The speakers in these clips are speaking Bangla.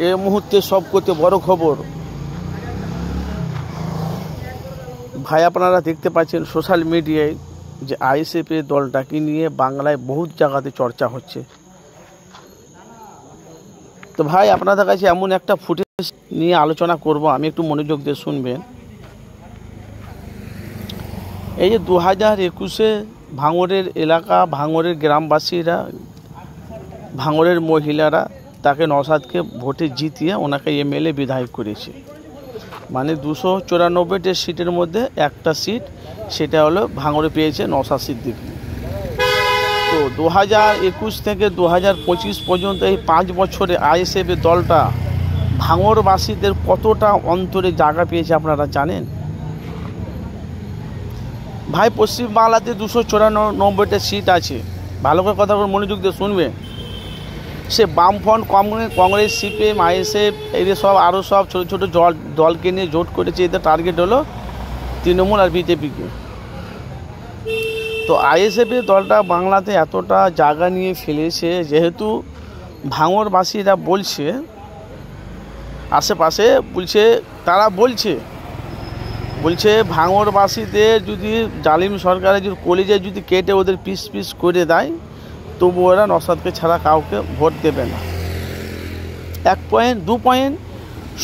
এই মুহূর্তে সবকথে বড় খবর ভাই, আপনারা দেখতে পাচ্ছেন সোশ্যাল মিডিয়ায় যে আইএসএফ এর দলটাকে নিয়ে বাংলায় বহুত জায়গাতে চর্চা হচ্ছে। তো ভাই, আপনাদের কাছে এমন একটা ফুটেজ নিয়ে আলোচনা করব, আমি একটু মনোযোগ দিয়ে শুনবেন। এই যে 2021-এ ভাঙড়ের এলাকা, ভাঙড়ের গ্রামবাসীরা, ভাঙড়ের মহিলারা তাকে নওশাদকে ভোটে জিতিয়ে ওনাকে এমএলএ বিধায়ক করেছে। মানে 294টা সিটের মধ্যে একটা সিট, সেটা হলো ভাঙড়ে পেয়েছে নওশাদ সিদ্দিকী। তো 2021 থেকে 2025 পর্যন্ত এই 5 বছরে আইএসএফ এর দলটা ভাঙড়বাসীদের কতটা অন্তরে জায়গা পেয়েছে আপনারা জানেন? ভাই, পশ্চিমবাংলাতে 294টা সিট আছে। ভালো করে কথা মনোযোগ দিয়ে শুনবে। সে বামফ্রন্ট, কংগ্রেস, সিপিএম, আইএসএফ, এদের সব আরও সব ছোটো ছোটো দলকে নিয়ে জোট করেছে। এদের টার্গেট হলো তৃণমূল আর বিজেপিকে। তো আইএসএফ এর দলটা বাংলাতে এতটা জায়গা নিয়ে ফেলেছে, যেহেতু ভাঙড়বাসীরা বলছে, আশেপাশে বলছে, তারা বলছে ভাঙড়বাসীদের যদি জালিম সরকারের যদি কলিজা যদি কেটে ওদের পিস পিস করে দেয়, তবু ওরা নওশাদকে ছাড়া কাউকে ভোট দেবে না। 1 পয়েন্ট। 2 পয়েন্ট,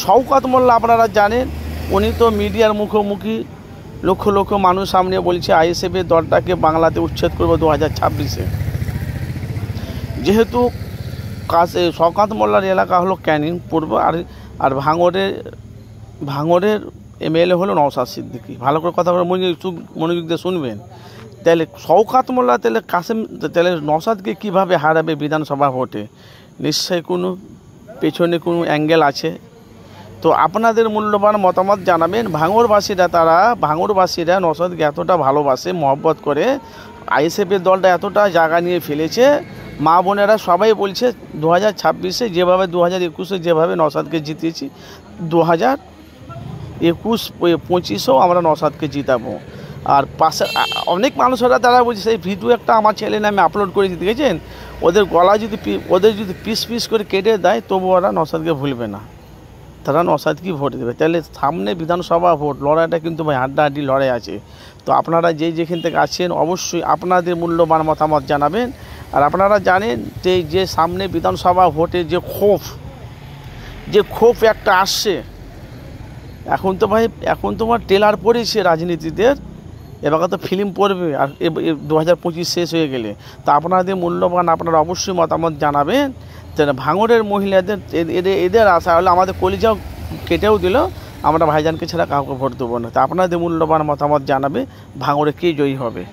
শওকত মোল্লা আপনারা জানেন, উনি তো মিডিয়ার মুখোমুখি লক্ষ লক্ষ মানুষ সামনে বলছে আইএসএফ এর দলটাকে বাংলাতে উচ্ছেদ করবো 2026-এ। যেহেতু শওকত মোল্লার এলাকা হলো ক্যানিং পূর্ব, আর ভাঙড়ের এমএলএ হলো নওশাদ সিদ্দিকী। ভালো করে কথা মনোযোগ দিয়ে শুনবেন। তাহলে শওকত মোল্লা তাহলে নওশাদকে কীভাবে হারাবে বিধানসভা ভোটে? নিশ্চয়ই কোনো পেছনে কোনো অ্যাঙ্গেল আছে। তো আপনাদের মূল্যবান মতামত জানাবেন। ভাঙড়বাসীরা নওশাদকে এতটা ভালোবাসে, মহব্বত করে, আইএসএফ এর দলটা এতটা জায়গা নিয়ে ফেলেছে। মা বোনেরা সবাই বলছে 2026-এ যেভাবে 2021-এ যেভাবে নওশাদকে জিতিয়েছি, 2021-25-এও আমরা নওশাদকে জিতাবো। আর পাশে অনেক মানুষেরা তারা বলছে, সেই ভিডিও একটা আমার ছেলে নামে আপলোড করেছি, দেখেছেন? ওদের গলা যদি পিস পিস করে কেটে দেয়, তবু ওরা নওশাদকে ভুলবে না, তারা নওশাদকে ভোট দেবে। তাহলে সামনে বিধানসভা ভোট, লড়াইটা কিন্তু ভাই হাড্ডাহাড্ডি লড়াই আছে। তো আপনারা যেখান থেকে আছেন, অবশ্যই আপনাদের মূল্যবান মতামত জানাবেন। আর আপনারা জানেন যে সামনে বিধানসভা ভোটে যে ক্ষোভ একটা আসছে, এখন তো আমার ট্রেলার পড়েছে রাজনীতিদের, এবার তো ফিল্ম পড়বে, আর 2025 শেষ হয়ে গেলে। তো আপনাদের মূল্যবান, আপনারা অবশ্যই মতামত জানাবেন। ভাঙড়ের মহিলাদের এদের আশা হলো আমাদের কলিজাও কেটেও দিল, আমরা ভাইজানকে ছাড়া কাউকে ভোট দেবো না। তো আপনাদের মূল্যবান মতামত জানাবে, ভাঙড়ে কে জয়ী হবে।